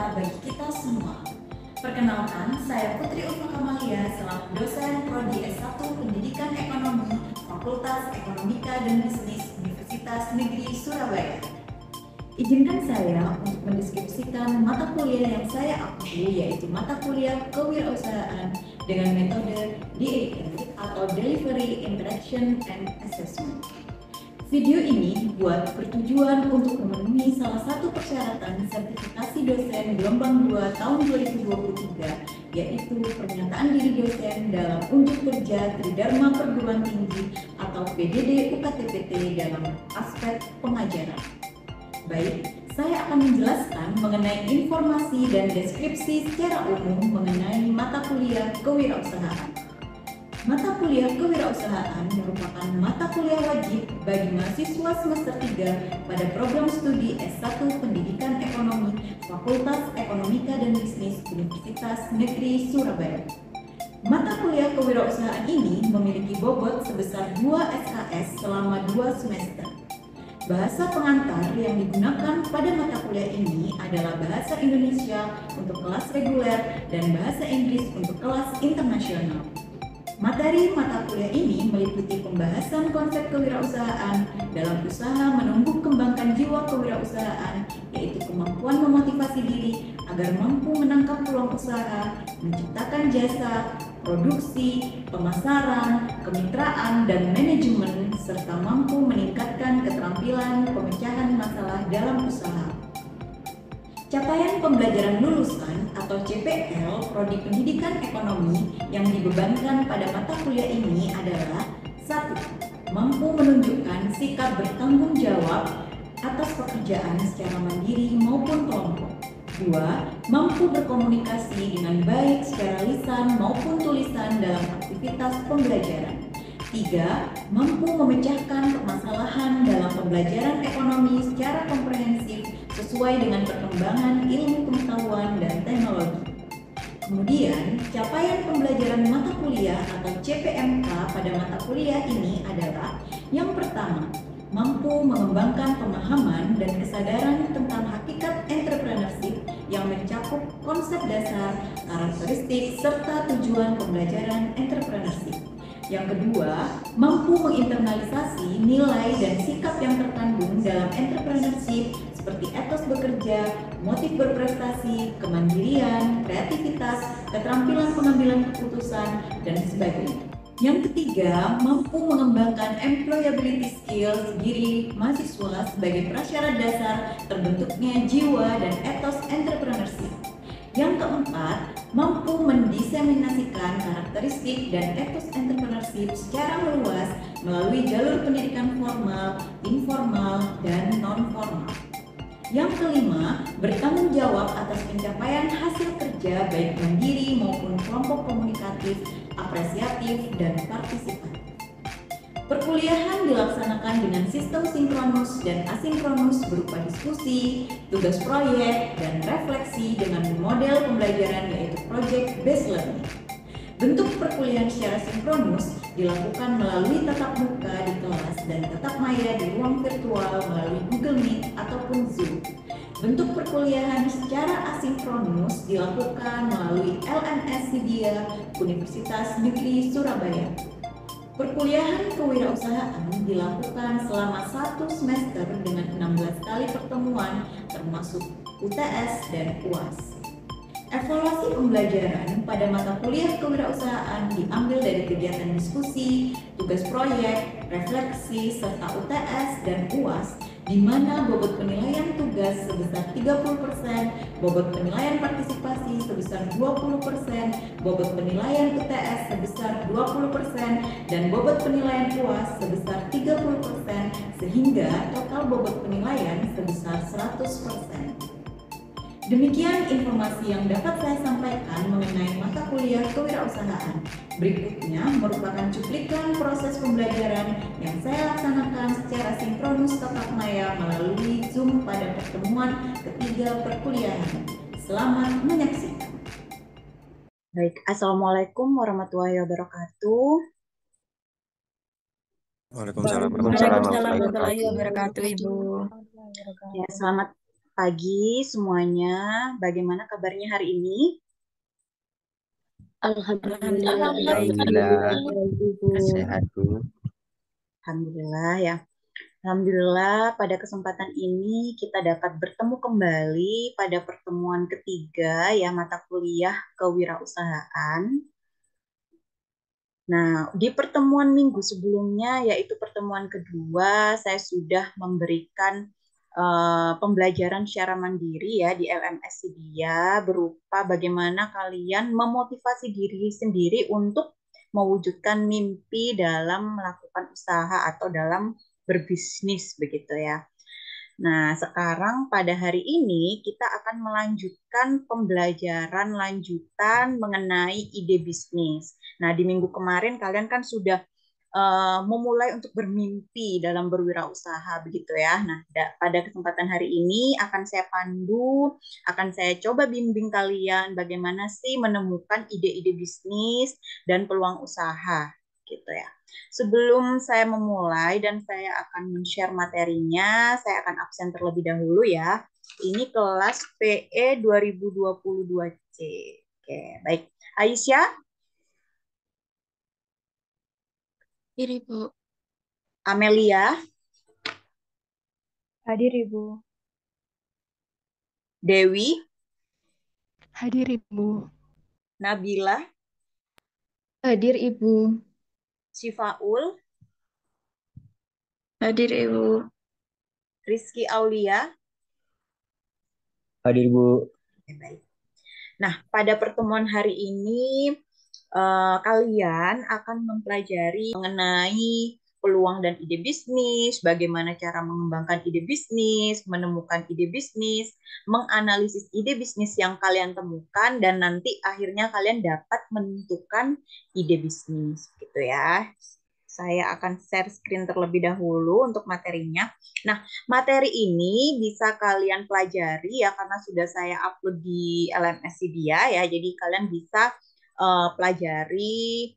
berharga bagi kita semua. Perkenalkan, saya Putri Ulfa Kamalia selaku dosen Prodi S1 Pendidikan Ekonomi, Fakultas Ekonomika dan Bisnis Universitas Negeri Surabaya. Izinkan saya untuk mendeskripsikan mata kuliah yang saya akui, yaitu mata kuliah kewirausahaan dengan metode DIA atau Delivery, Interaction, and Assessment. Video ini dibuat bertujuan untuk memenuhi salah satu persyaratan sertifikasi dosen gelombang 2 tahun 2023, yaitu pernyataan diri dosen dalam unjuk kerja Tridharma Perguruan Tinggi atau PDD UKTPT dalam aspek pengajaran. Baik, saya akan menjelaskan mengenai informasi dan deskripsi secara umum mengenai mata kuliah kewirausahaan. Mata kuliah kewirausahaan merupakan mata kuliah wajib bagi mahasiswa semester 3 pada program studi S1 Pendidikan Ekonomi, Fakultas Ekonomika dan Bisnis Universitas Negeri Surabaya. Mata kuliah kewirausahaan ini memiliki bobot sebesar 2 SKS selama 2 semester. Bahasa pengantar yang digunakan pada mata kuliah ini adalah bahasa Indonesia untuk kelas reguler dan bahasa Inggris untuk kelas internasional. Materi mata kuliah ini meliputi pembahasan konsep kewirausahaan dalam usaha menumbuh kembangkan jiwa kewirausahaan, yaitu kemampuan memotivasi diri agar mampu menangkap peluang usaha, menciptakan jasa, produksi, pemasaran, kemitraan, dan manajemen, serta mampu meningkatkan keterampilan pemecahan masalah dalam usaha. Capaian pembelajaran lulusan atau CPL Prodi Pendidikan Ekonomi yang dibebankan pada mata kuliah ini adalah 1. Mampu menunjukkan sikap bertanggung jawab atas pekerjaan secara mandiri maupun kelompok. 2. Mampu berkomunikasi dengan baik secara lisan maupun tulisan dalam aktivitas pembelajaran. 3. Mampu memecahkan permasalahan dalam pembelajaran ekonomi secara komprehensif sesuai dengan perkembangan ilmu pengetahuan dan teknologi. Kemudian, capaian pembelajaran mata kuliah atau CPMK pada mata kuliah ini adalah yang pertama, mampu mengembangkan pemahaman dan kesadaran tentang hakikat entrepreneurship yang mencakup konsep dasar, karakteristik, serta tujuan pembelajaran entrepreneurship. Yang kedua, mampu menginternalisasi nilai dan sikap yang terkandung dalam entrepreneurship seperti etos bekerja, motif berprestasi, kemandirian, kreativitas, keterampilan pengambilan keputusan, dan sebagainya. Yang ketiga, mampu mengembangkan employability skills diri mahasiswa sebagai prasyarat dasar terbentuknya jiwa dan etos entrepreneurship. Yang keempat, mampu mendiseminasikan karakteristik dan etos entrepreneurship secara meluas melalui jalur pendidikan formal, informal, dan non-formal. Yang kelima, bertanggung jawab atas pencapaian hasil kerja baik mandiri maupun kelompok komunikatif, apresiatif, dan partisipatif. Perkuliahan dilaksanakan dengan sistem sinkronus dan asinkronus berupa diskusi, tugas proyek, dan refleksi dengan model pembelajaran yaitu project based learning. Bentuk perkuliahan secara sinkronus dilakukan melalui tatap muka di kelas dan tatap maya di ruang virtual melalui Google Meet ataupun Zoom. Bentuk perkuliahan secara asinkronus dilakukan melalui LMS Media Universitas Negeri Surabaya. Perkuliahan kewirausahaan dilakukan selama 1 semester dengan 16 kali pertemuan termasuk UTS dan UAS. Evaluasi pembelajaran pada mata kuliah kewirausahaan diambil dari kegiatan diskusi, tugas proyek, refleksi, serta UTS dan UAS, di mana bobot penilaian tugas sebesar 30%, bobot penilaian partisipasi sebesar 20%, bobot penilaian UTS sebesar 20%, dan bobot penilaian UAS sebesar 30%, sehingga total bobot penilaian sebesar 100%. Demikian informasi yang dapat saya sampaikan mengenai mata kuliah kewirausahaan. Berikutnya merupakan cuplikan proses pembelajaran yang saya laksanakan secara sinkronus tatap maya melalui Zoom pada pertemuan ketiga perkuliahan. Selamat menyaksikan. Baik, Assalamualaikum warahmatullahi wabarakatuh. Waalaikumsalam Waalaikumsalam warahmatullahi wabarakatuh, Ibu. Ya, selamat pagi semuanya. Bagaimana kabarnya hari ini? Alhamdulillah. Baik. Alhamdulillah Ibu. sehat Bu. Alhamdulillah ya. Alhamdulillah pada kesempatan ini kita dapat bertemu kembali pada pertemuan ketiga ya mata kuliah kewirausahaan. Nah, di pertemuan minggu sebelumnya, yaitu pertemuan kedua, saya sudah memberikan pembelajaran secara mandiri ya di LMS Dia berupa bagaimana kalian memotivasi diri sendiri untuk mewujudkan mimpi dalam melakukan usaha atau dalam berbisnis begitu ya. Nah, sekarang pada hari ini kita akan melanjutkan pembelajaran lanjutan mengenai ide bisnis. Nah, di minggu kemarin kalian kan sudah memulai untuk bermimpi dalam berwirausaha begitu ya. Nah, pada kesempatan hari ini akan saya pandu, akan saya coba bimbing kalian bagaimana sih menemukan ide-ide bisnis dan peluang usaha gitu ya. Sebelum saya memulai dan saya akan men-share materinya, saya akan absen terlebih dahulu ya. Ini kelas PE 2022C. Oke, baik. Aisyah, Ibu. Amelia, Hadir Ibu. Dewi, Hadir Ibu. Nabila, Hadir Ibu. Syifaul, Hadir Ibu. Rizky Aulia. Hadir Bu. Oke, baik. Nah, pada pertemuan hari ini kalian akan mempelajari mengenai peluang dan ide bisnis, bagaimana cara mengembangkan ide bisnis, menemukan ide bisnis, menganalisis ide bisnis yang kalian temukan, dan nanti akhirnya kalian dapat menentukan ide bisnis, gitu ya. Saya akan share screen terlebih dahulu untuk materinya. Nah, materi ini bisa kalian pelajari ya karena sudah saya upload di LMS Dia ya. Jadi kalian bisa pelajari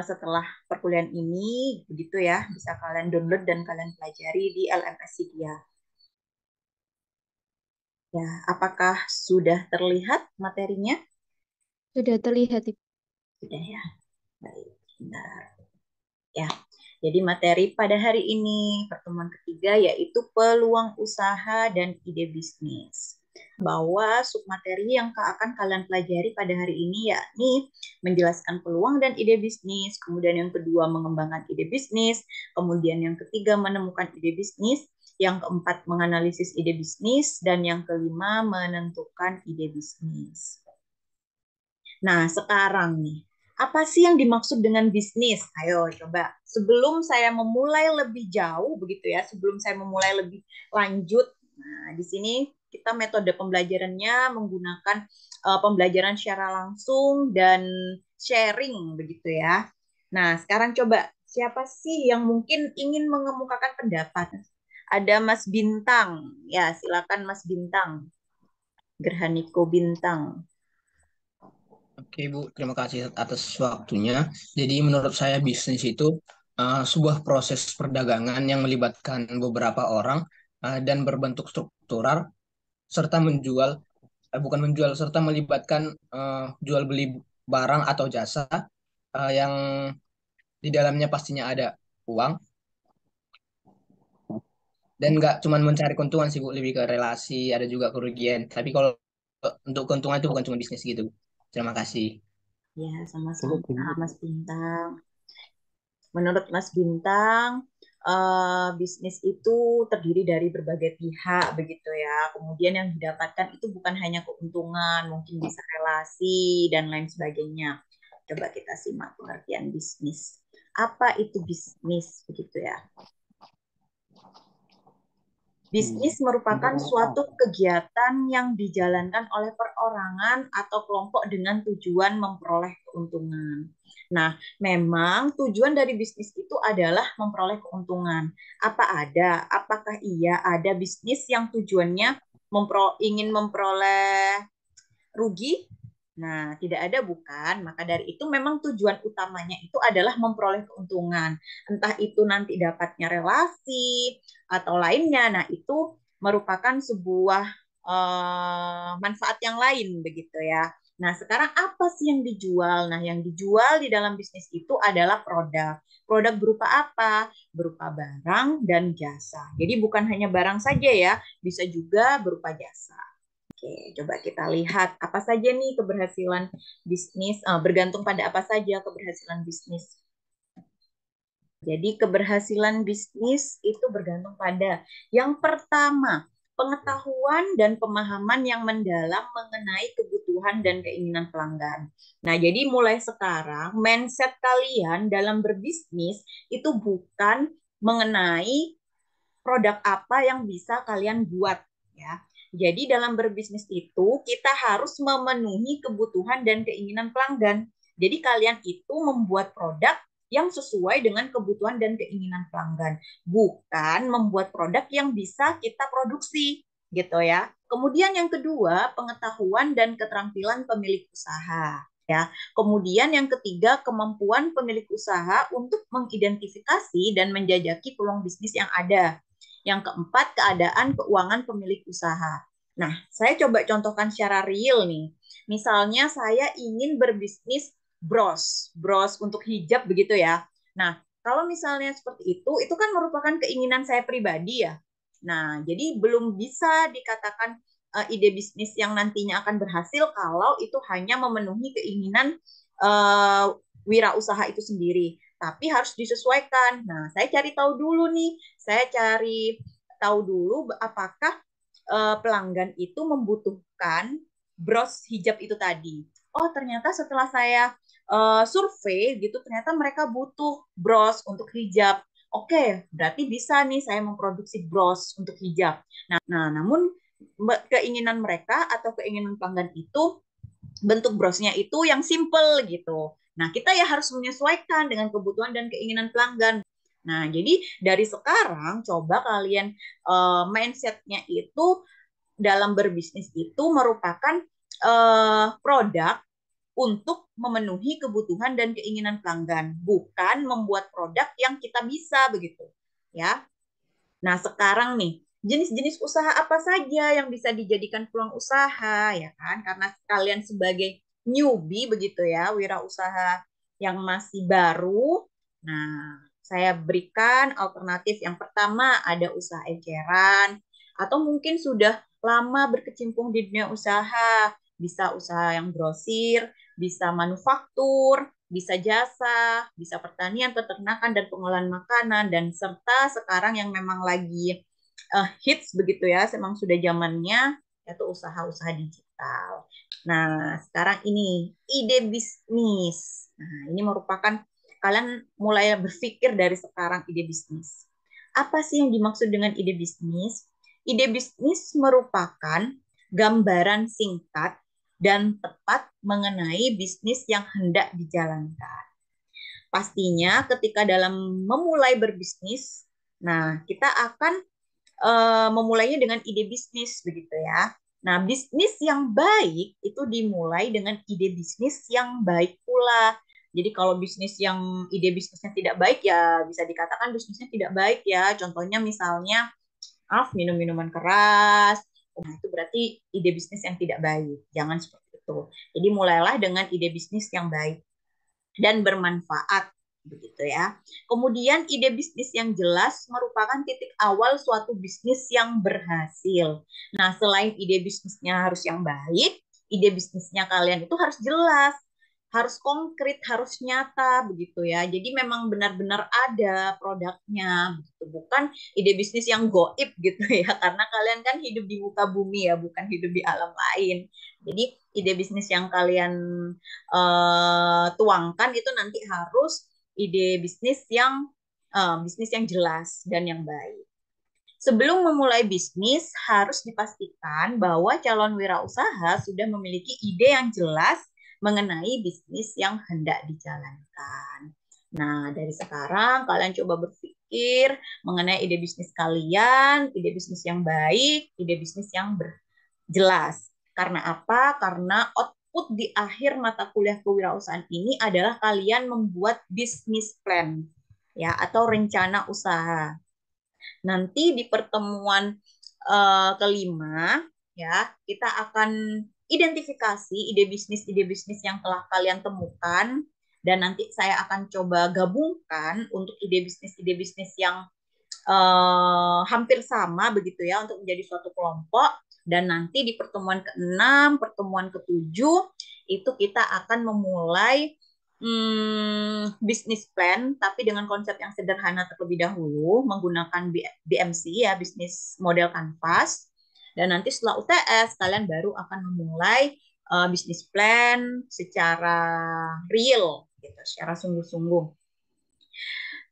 setelah perkuliahan ini begitu ya. Bisa kalian download dan kalian pelajari di LMS Dia. Ya, apakah sudah terlihat materinya? Sudah terlihat Ibu. Sudah ya. Baik, benar. Ya. Jadi materi pada hari ini pertemuan ketiga yaitu peluang usaha dan ide bisnis. Bahwa submateri yang akan kalian pelajari pada hari ini yakni menjelaskan peluang dan ide bisnis, kemudian yang kedua mengembangkan ide bisnis, kemudian yang ketiga menemukan ide bisnis, yang keempat menganalisis ide bisnis, dan yang kelima menentukan ide bisnis. Nah, sekarang nih, apa sih yang dimaksud dengan bisnis? Ayo coba. Sebelum saya memulai lebih jauh begitu ya, sebelum saya memulai lebih lanjut. Nah, di sini kita metode pembelajarannya menggunakan pembelajaran secara langsung dan sharing begitu ya. Nah, sekarang coba siapa sih yang mungkin ingin mengemukakan pendapat? Ada Mas Bintang. Ya, silakan Mas Bintang. Gerhaniko Bintang. Oke Bu, terima kasih atas waktunya. Jadi menurut saya bisnis itu sebuah proses perdagangan yang melibatkan beberapa orang dan berbentuk struktural serta bukan menjual, serta melibatkan jual beli barang atau jasa yang di dalamnya pastinya ada uang dan nggak cuma mencari keuntungan sih Bu, lebih ke relasi, ada juga kerugian. Tapi kalau untuk keuntungan itu bukan cuma bisnis gitu. Terima kasih. Ya, sama-sama Mas Bintang. Menurut Mas Bintang, bisnis itu terdiri dari berbagai pihak begitu ya. Kemudian yang didapatkan itu bukan hanya keuntungan, mungkin bisa relasi dan lain sebagainya. Coba kita simak pengertian bisnis. Apa itu bisnis begitu ya? Bisnis merupakan suatu kegiatan yang dijalankan oleh perorangan atau kelompok dengan tujuan memperoleh keuntungan. Nah, memang tujuan dari bisnis itu adalah memperoleh keuntungan. Apakah iya ada bisnis yang tujuannya ingin memperoleh rugi? Nah, tidak ada bukan. Maka dari itu memang tujuan utamanya itu adalah memperoleh keuntungan. Entah itu nanti dapatnya relasi atau lainnya. Nah, itu merupakan sebuah manfaat yang lain begitu ya. Nah, sekarang apa sih yang dijual? Nah, yang dijual di dalam bisnis itu adalah produk. Produk berupa apa? Berupa barang dan jasa. Jadi bukan hanya barang saja ya, bisa juga berupa jasa. Oke, coba kita lihat apa saja nih keberhasilan bisnis, bergantung pada apa saja keberhasilan bisnis. Jadi keberhasilan bisnis itu bergantung pada yang pertama, pengetahuan dan pemahaman yang mendalam mengenai kebutuhan dan keinginan pelanggan. Nah, jadi mulai sekarang mindset kalian dalam berbisnis itu bukan mengenai produk apa yang bisa kalian buat ya. Jadi dalam berbisnis itu kita harus memenuhi kebutuhan dan keinginan pelanggan. Jadi kalian itu membuat produk yang sesuai dengan kebutuhan dan keinginan pelanggan, bukan membuat produk yang bisa kita produksi gitu ya. Kemudian yang kedua, pengetahuan dan keterampilan pemilik usaha ya. Kemudian yang ketiga, kemampuan pemilik usaha untuk mengidentifikasi dan menjajaki peluang bisnis yang ada. Yang keempat, keadaan keuangan pemilik usaha. Nah, saya coba contohkan secara real nih. Misalnya saya ingin berbisnis bros untuk hijab begitu ya. Nah, kalau misalnya seperti itu kan merupakan keinginan saya pribadi ya. Nah, jadi belum bisa dikatakan ide bisnis yang nantinya akan berhasil kalau itu hanya memenuhi keinginan wirausaha itu sendiri. Tapi harus disesuaikan. Nah, saya cari tahu dulu nih. Saya cari tahu dulu apakah pelanggan itu membutuhkan bros hijab itu tadi. Oh, ternyata setelah saya survei gitu, ternyata mereka butuh bros untuk hijab. Oke, berarti bisa nih saya memproduksi bros untuk hijab. Nah, namun keinginan mereka atau keinginan pelanggan itu bentuk brosnya itu yang simple gitu. Nah, kita ya harus menyesuaikan dengan kebutuhan dan keinginan pelanggan. Nah, jadi dari sekarang coba kalian mindset-nya itu dalam berbisnis itu merupakan produk untuk memenuhi kebutuhan dan keinginan pelanggan, bukan membuat produk yang kita bisa begitu, ya. Nah, sekarang nih, jenis-jenis usaha apa saja yang bisa dijadikan peluang usaha, ya kan? Karena kalian sebagai newbie begitu ya, wirausaha yang masih baru. Nah, saya berikan alternatif yang pertama ada usaha eceran, atau mungkin sudah lama berkecimpung di dunia usaha, bisa usaha yang grosir, bisa manufaktur, bisa jasa, bisa pertanian, peternakan, dan pengolahan makanan, dan serta sekarang yang memang lagi hits begitu ya, memang sudah zamannya, yaitu usaha-usaha digital. Nah, sekarang ini ide bisnis. Nah, ini merupakan kalian mulai berpikir dari sekarang ide bisnis. Apa sih yang dimaksud dengan ide bisnis? Ide bisnis merupakan gambaran singkat dan tepat mengenai bisnis yang hendak dijalankan. Pastinya ketika dalam memulai berbisnis, nah kita akan memulainya dengan ide bisnis begitu ya. Nah, bisnis yang baik itu dimulai dengan ide bisnis yang baik pula. Jadi kalau bisnis yang ide bisnisnya tidak baik ya bisa dikatakan bisnisnya tidak baik ya. Contohnya misalnya minum minuman keras. Nah, itu berarti ide bisnis yang tidak baik. Jangan seperti itu. Jadi mulailah dengan ide bisnis yang baik dan bermanfaat begitu ya. Kemudian ide bisnis yang jelas merupakan titik awal suatu bisnis yang berhasil. Nah, selain ide bisnisnya harus yang baik, ide bisnisnya kalian itu harus jelas, harus konkret, harus nyata begitu ya. Jadi memang benar-benar ada produknya begitu. Bukan ide bisnis yang goib gitu ya. Karena kalian kan hidup di muka bumi ya, bukan hidup di alam lain. Jadi ide bisnis yang kalian tuangkan itu nanti harus ide bisnis yang jelas dan yang baik. Sebelum memulai bisnis, harus dipastikan bahwa calon wirausaha sudah memiliki ide yang jelas mengenai bisnis yang hendak dijalankan. Nah, dari sekarang kalian coba berpikir mengenai ide bisnis kalian, ide bisnis yang baik, ide bisnis yang jelas. Karena apa? Karena output di akhir mata kuliah kewirausahaan ini adalah kalian membuat bisnis plan ya atau rencana usaha. Nanti di pertemuan kelima ya, kita akan identifikasi ide bisnis yang telah kalian temukan, dan nanti saya akan coba gabungkan untuk ide bisnis yang hampir sama begitu ya untuk menjadi suatu kelompok, dan nanti di pertemuan ke-6, pertemuan ke-7 itu kita akan memulai bisnis plan tapi dengan konsep yang sederhana terlebih dahulu menggunakan BMC ya, bisnis model kanvas, dan nanti setelah UTS kalian baru akan memulai bisnis plan secara real gitu, secara sungguh-sungguh.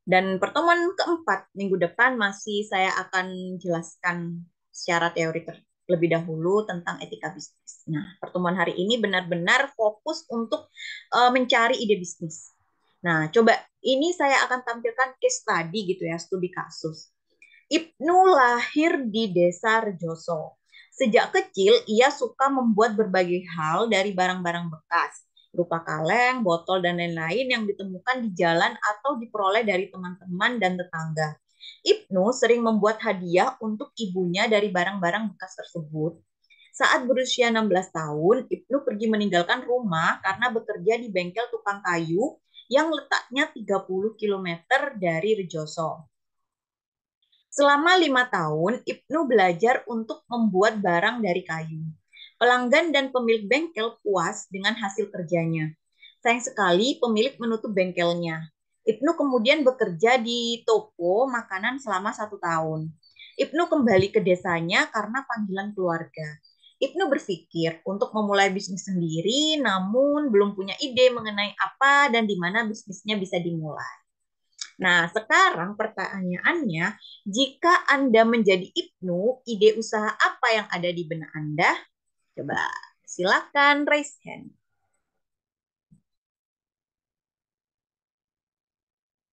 Dan pertemuan keempat minggu depan masih saya akan jelaskan secara teori terlebih dahulu tentang etika bisnis. Nah, pertemuan hari ini benar-benar fokus untuk mencari ide bisnis. Nah, coba ini saya akan tampilkan case study gitu ya, studi kasus. Ibnu lahir di desa Rejoso. Sejak kecil ia suka membuat berbagai hal dari barang-barang bekas, berupa kaleng, botol, dan lain-lain yang ditemukan di jalan atau diperoleh dari teman-teman dan tetangga. Ibnu sering membuat hadiah untuk ibunya dari barang-barang bekas tersebut. Saat berusia 16 tahun, Ibnu pergi meninggalkan rumah karena bekerja di bengkel tukang kayu yang letaknya 30 km dari Rejoso. Selama 5 tahun, Ibnu belajar untuk membuat barang dari kayu. Pelanggan dan pemilik bengkel puas dengan hasil kerjanya. Sayang sekali pemilik menutup bengkelnya. Ibnu kemudian bekerja di toko makanan selama 1 tahun. Ibnu kembali ke desanya karena panggilan keluarga. Ibnu berpikir untuk memulai bisnis sendiri, namun belum punya ide mengenai apa dan di mana bisnisnya bisa dimulai. Nah, sekarang pertanyaannya, jika Anda menjadi Ibnu, ide usaha apa yang ada di benak Anda? Coba silakan raise hand.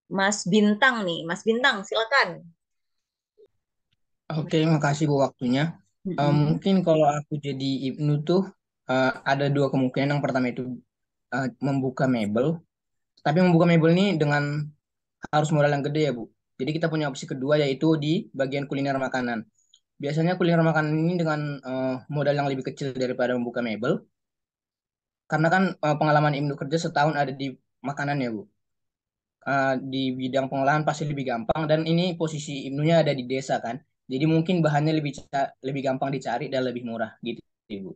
Mas Bintang nih, Mas Bintang silakan. Oke, makasih Bu waktunya. Mungkin kalau aku jadi Ibnu tuh ada dua kemungkinan. Yang pertama itu membuka mebel. Tapi membuka mebel ini dengan harus modal yang gede ya Bu. Jadi kita punya opsi kedua yaitu di bagian kuliner makanan. Biasanya kuliner makanan ini dengan modal yang lebih kecil daripada membuka mebel. Karena kan pengalaman Ibnu kerja setahun ada di makanan ya Bu. Di bidang pengolahan pasti lebih gampang dan ini posisi Ibnunya ada di desa kan. Jadi mungkin bahannya lebih gampang dicari dan lebih murah gitu Ibu.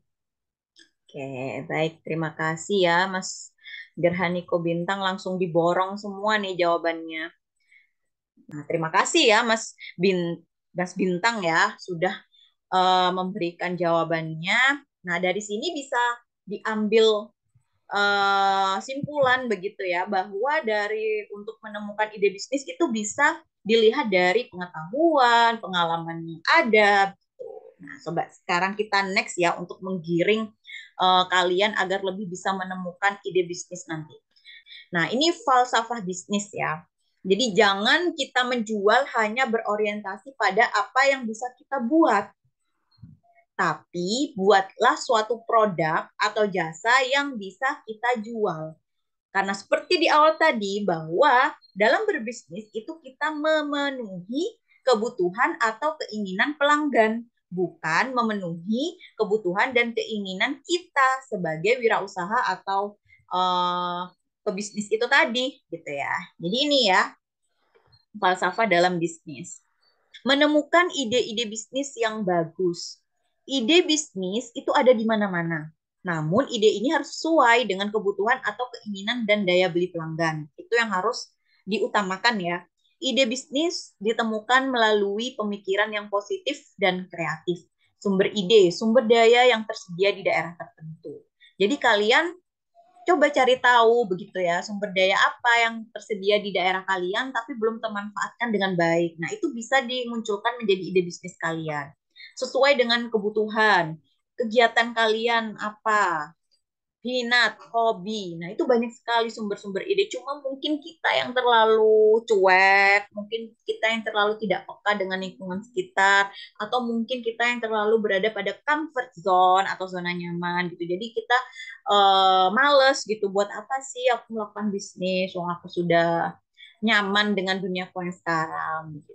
Oke, baik. Terima kasih ya Mas Gerhaniko Bintang, langsung diborong semua nih jawabannya. Nah, terima kasih ya Mas Bintang ya sudah memberikan jawabannya. Nah, dari sini bisa diambil simpulan begitu ya, bahwa untuk menemukan ide bisnis itu bisa dilihat dari pengetahuan, pengalaman yang ada. Nah, coba sekarang kita next ya untuk menggiring kalian agar lebih bisa menemukan ide bisnis nanti. Nah, ini falsafah bisnis ya. Jadi jangan kita menjual hanya berorientasi pada apa yang bisa kita buat, tapi buatlah suatu produk atau jasa yang bisa kita jual. Karena seperti di awal tadi, bahwa dalam berbisnis itu kita memenuhi kebutuhan atau keinginan pelanggan, bukan memenuhi kebutuhan dan keinginan kita sebagai wirausaha atau pebisnis itu tadi, gitu ya. Jadi ini ya, falsafah dalam bisnis. Menemukan ide-ide bisnis yang bagus. Ide bisnis itu ada di mana-mana. Namun ide ini harus sesuai dengan kebutuhan atau keinginan dan daya beli pelanggan. Itu yang harus diutamakan ya. Ide bisnis ditemukan melalui pemikiran yang positif dan kreatif. Sumber ide, sumber daya yang tersedia di daerah tertentu. Jadi kalian coba cari tahu begitu ya, sumber daya apa yang tersedia di daerah kalian tapi belum termanfaatkan dengan baik. Nah, itu bisa dimunculkan menjadi ide bisnis kalian. Sesuai dengan kebutuhan, kegiatan kalian apa, minat, hobi. Nah, itu banyak sekali sumber-sumber ide. Cuma mungkin kita yang terlalu cuek, mungkin kita yang terlalu tidak peka dengan lingkungan sekitar, atau mungkin kita yang terlalu berada pada comfort zone atau zona nyaman gitu. Jadi kita males gitu. Buat apa sih aku melakukan bisnis? Wong aku sudah nyaman dengan dunia aku yang sekarang gitu.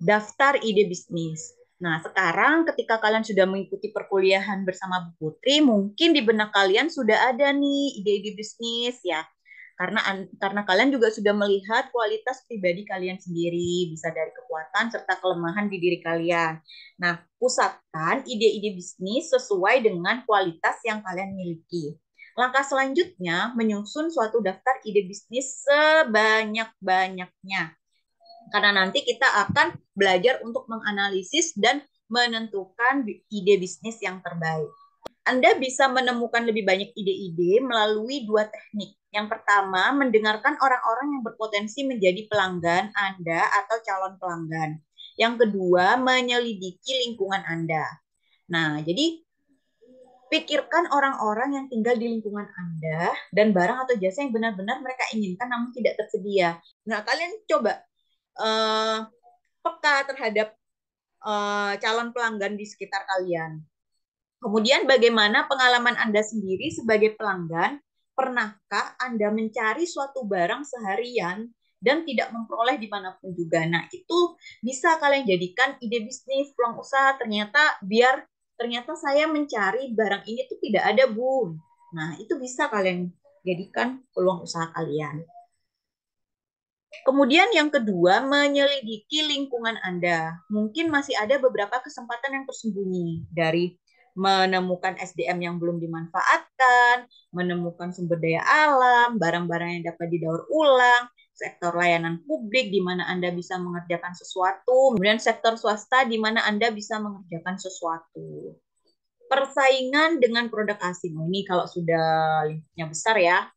Daftar ide bisnis. Nah, sekarang ketika kalian sudah mengikuti perkuliahan bersama Bu Putri, mungkin di benak kalian sudah ada nih ide-ide bisnis ya. Karena kalian juga sudah melihat kualitas pribadi kalian sendiri, bisa dari kekuatan serta kelemahan di diri kalian. Nah, pusatkan ide-ide bisnis sesuai dengan kualitas yang kalian miliki. Langkah selanjutnya, menyusun suatu daftar ide bisnis sebanyak-banyaknya. Karena nanti kita akan belajar untuk menganalisis dan menentukan ide bisnis yang terbaik. Anda bisa menemukan lebih banyak ide-ide melalui dua teknik. Yang pertama, mendengarkan orang-orang yang berpotensi menjadi pelanggan Anda atau calon pelanggan. Yang kedua, menyelidiki lingkungan Anda. Nah, jadi pikirkan orang-orang yang tinggal di lingkungan Anda dan barang atau jasa yang benar-benar mereka inginkan namun tidak tersedia. Nah, kalian coba peka terhadap calon pelanggan di sekitar kalian. Kemudian bagaimana pengalaman Anda sendiri sebagai pelanggan? Pernahkah Anda mencari suatu barang seharian dan tidak memperoleh dimanapun juga? Nah, itu bisa kalian jadikan ide bisnis, peluang usaha. Ternyata saya mencari barang ini tuh tidak ada, Bu. Nah, itu bisa kalian jadikan peluang usaha kalian. Kemudian yang kedua, menyelidiki lingkungan Anda. Mungkin masih ada beberapa kesempatan yang tersembunyi dari menemukan SDM yang belum dimanfaatkan, menemukan sumber daya alam, barang-barang yang dapat didaur ulang, sektor layanan publik di mana Anda bisa mengerjakan sesuatu, kemudian sektor swasta di mana Anda bisa mengerjakan sesuatu. Persaingan dengan produk asing. Ini kalau sudah lingkupnya besar ya.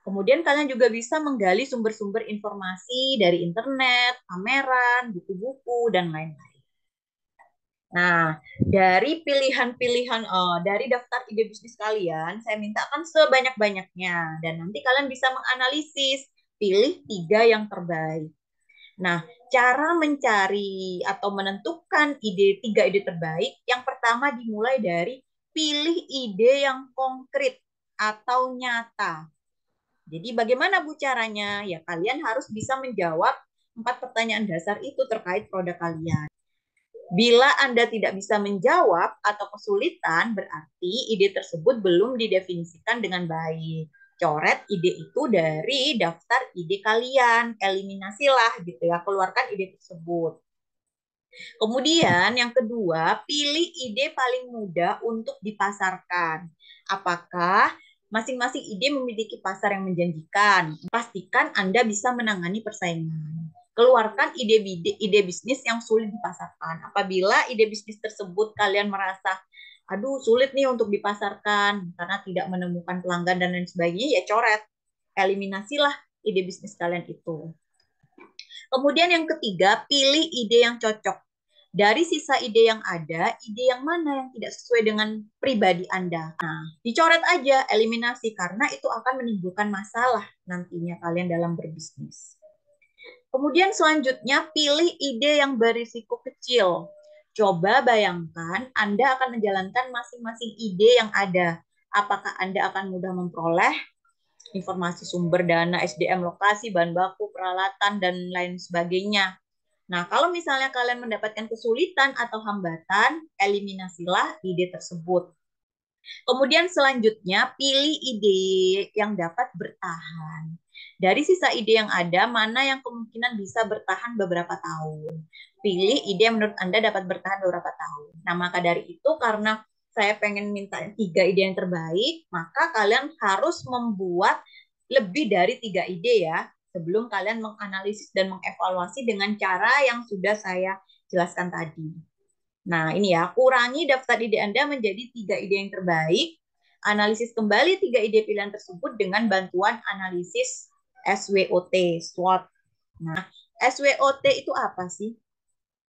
Kemudian kalian juga bisa menggali sumber-sumber informasi dari internet, pameran, buku-buku, dan lain-lain. Nah, dari pilihan-pilihan dari daftar ide bisnis kalian, saya mintakan sebanyak-banyaknya. Dan nanti kalian bisa menganalisis, pilih 3 yang terbaik. Nah, cara mencari atau menentukan 3 ide terbaik, yang pertama dimulai dari pilih ide yang konkret atau nyata. Jadi bagaimana Bu caranya? Ya kalian harus bisa menjawab 4 pertanyaan dasar itu terkait produk kalian. Bila Anda tidak bisa menjawab atau kesulitan, berarti ide tersebut belum didefinisikan dengan baik. Coret ide itu dari daftar ide kalian, eliminasilah gitu ya, keluarkan ide tersebut. Kemudian yang kedua, pilih ide paling mudah untuk dipasarkan. Apakah masing-masing ide memiliki pasar yang menjanjikan? Pastikan Anda bisa menangani persaingan. Keluarkan ide bisnis yang sulit dipasarkan. Apabila ide bisnis tersebut kalian merasa, aduh sulit nih untuk dipasarkan karena tidak menemukan pelanggan dan lain sebagainya, ya coret. Eliminasilah ide bisnis kalian itu. Kemudian yang ketiga, pilih ide yang cocok. Dari sisa ide yang ada, ide yang mana yang tidak sesuai dengan pribadi Anda. Nah, dicoret aja, eliminasi, karena itu akan menimbulkan masalah nantinya kalian dalam berbisnis. Kemudian selanjutnya, pilih ide yang berisiko kecil. Coba bayangkan Anda akan menjalankan masing-masing ide yang ada. Apakah Anda akan mudah memperoleh informasi sumber dana, SDM, lokasi, bahan baku, peralatan, dan lain sebagainya. Nah, kalau misalnya kalian mendapatkan kesulitan atau hambatan, eliminasilah ide tersebut. Kemudian selanjutnya, pilih ide yang dapat bertahan. Dari sisa ide yang ada, mana yang kemungkinan bisa bertahan beberapa tahun. Pilih ide yang menurut Anda dapat bertahan beberapa tahun. Nah, maka dari itu, karena saya pengen minta 3 ide yang terbaik, maka kalian harus membuat lebih dari 3 ide ya, sebelum kalian menganalisis dan mengevaluasi dengan cara yang sudah saya jelaskan tadi. Nah, ini ya, kurangi daftar ide Anda menjadi 3 ide yang terbaik. Analisis kembali 3 ide pilihan tersebut dengan bantuan analisis SWOT, SWOT. Nah, SWOT itu apa sih?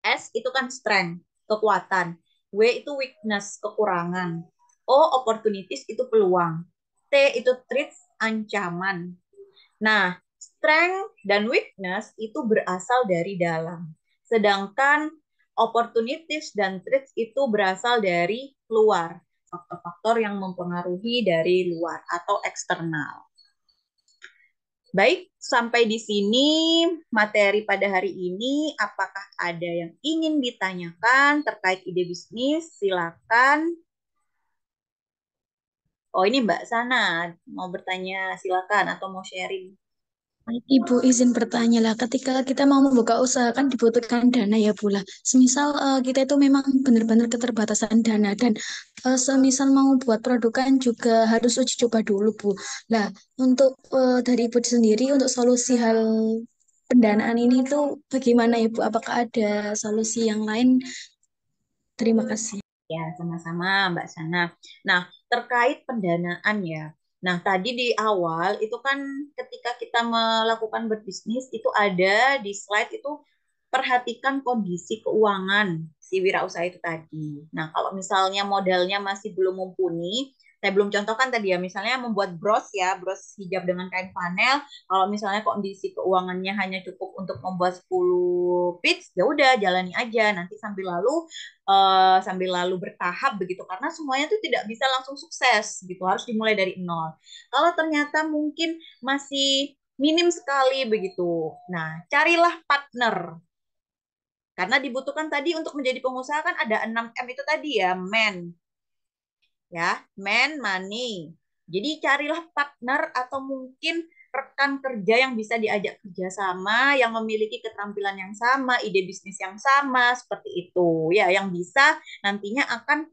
S itu kan strength, kekuatan. W itu weakness, kekurangan. O, opportunities itu peluang. T itu threats, ancaman. Nah, strength dan weakness itu berasal dari dalam. Sedangkan opportunities dan threats itu berasal dari luar. Faktor-faktor yang mempengaruhi dari luar atau eksternal. Baik, sampai di sini materi pada hari ini. Apakah ada yang ingin ditanyakan terkait ide bisnis? Silakan. Oh, ini Mbak Sana mau bertanya, silakan atau mau sharing. Ibu izin bertanya lah, ketika kita mau membuka usaha kan dibutuhkan dana ya Bu lah. Semisal kita itu memang benar-benar keterbatasan dana dan semisal mau buat produk kan juga harus uji coba dulu Bu. Nah, untuk dari Ibu sendiri untuk solusi hal pendanaan ini tuh bagaimana ya Bu? Apakah ada solusi yang lain? Terima kasih. Ya, sama-sama Mbak Sana. Nah, terkait pendanaan ya. Nah, tadi di awal itu kan ketika kita melakukan berbisnis itu ada di slide itu perhatikan kondisi keuangan si wirausaha itu tadi. Nah, kalau misalnya modalnya masih belum mumpuni, saya belum contohkan tadi ya, misalnya membuat bros ya, bros hijab dengan kain panel. Kalau misalnya kondisi keuangannya hanya cukup untuk membuat 10 pieces, ya udah jalani aja. Nanti sambil lalu bertahap begitu karena semuanya itu tidak bisa langsung sukses gitu, harus dimulai dari nol. Kalau ternyata mungkin masih minim sekali begitu, nah carilah partner karena dibutuhkan tadi untuk menjadi pengusaha kan ada 6M itu tadi ya, man, money. Jadi carilah partner atau mungkin rekan kerja yang bisa diajak kerjasama, yang memiliki keterampilan yang sama, ide bisnis yang sama, seperti itu ya, yang bisa nantinya akan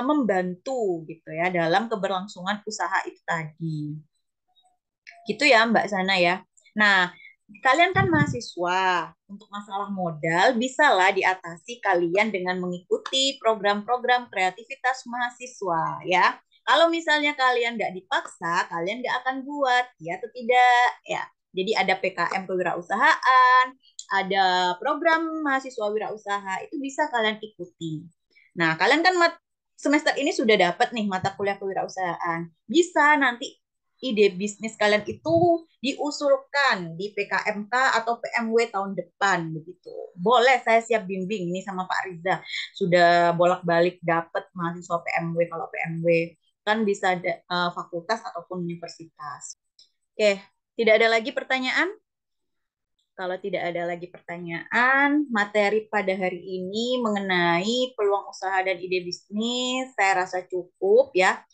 membantu gitu ya dalam keberlangsungan usaha itu tadi. Gitu ya Mbak Sana ya. Nah, kalian kan mahasiswa. Untuk masalah modal bisalah diatasi kalian dengan mengikuti program-program kreativitas mahasiswa ya. Kalau misalnya kalian nggak dipaksa, kalian nggak akan buat, ya atau tidak ya. Jadi ada PKM kewirausahaan, ada program mahasiswa wirausaha, itu bisa kalian ikuti. Nah, kalian kan semester ini sudah dapat nih mata kuliah kewirausahaan. Bisa nanti ide bisnis kalian itu diusulkan di PKMK atau PMW tahun depan begitu. Boleh, saya siap bimbing ini sama Pak Riza. Sudah bolak-balik dapat mahasiswa PMW, kalau PMW kan bisa fakultas ataupun universitas. Oke, tidak ada lagi pertanyaan? Kalau tidak ada lagi pertanyaan, materi pada hari ini mengenai peluang usaha dan ide bisnis saya rasa cukup ya.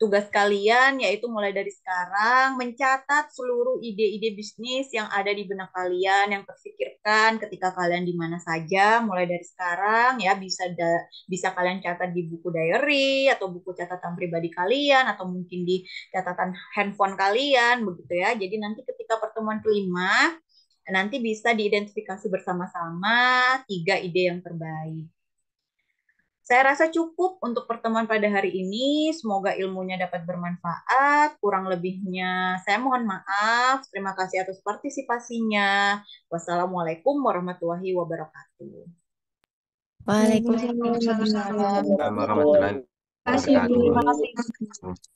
Tugas kalian yaitu mulai dari sekarang mencatat seluruh ide-ide bisnis yang ada di benak kalian, yang terfikirkan ketika kalian di mana saja. Mulai dari sekarang ya, bisa kalian catat di buku diary atau buku catatan pribadi kalian atau mungkin di catatan handphone kalian begitu ya. Jadi nanti ketika pertemuan kelima nanti bisa diidentifikasi bersama-sama 3 ide yang terbaik. Saya rasa cukup untuk pertemuan pada hari ini. Semoga ilmunya dapat bermanfaat. Kurang lebihnya saya mohon maaf. Terima kasih atas partisipasinya. Wassalamualaikum warahmatullahi wabarakatuh. Waalaikumsalam. Warahmatullahi Terima kasih, Bu. wabarakatuh.